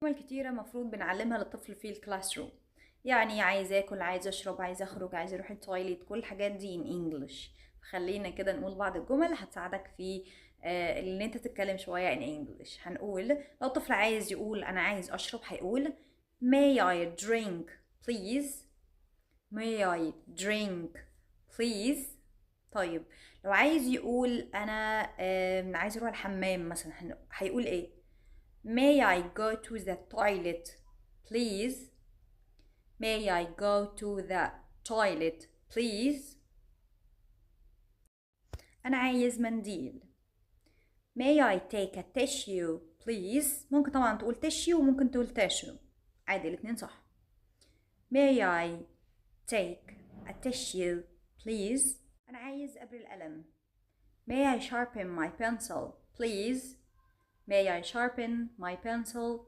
جمل كتيرة مفروض بنعلمها للطفل في الكلاس روم. يعني عايز اكل، عايز اشرب، عايز اخرج، عايز اروح التويليت، كل الحاجات دي in English. خلينا كده نقول بعض الجمل هتساعدك في ان انت تتكلم شوية in English. هنقول لو الطفل عايز يقول انا عايز اشرب هيقول may I drink please. may I drink please. طيب لو عايز يقول انا عايز اروح الحمام مثلا هيقول ايه؟ may I go to the toilet please. may I go to the toilet please. انا عايز منديل. may I take a tissue please. ممكن طبعا تقول tissue وممكن تقول tissue، عادي الاتنين صح. may I take a tissue please. انا عايز ابر القلم. may I sharpen my pencil please. may I sharpen my pencil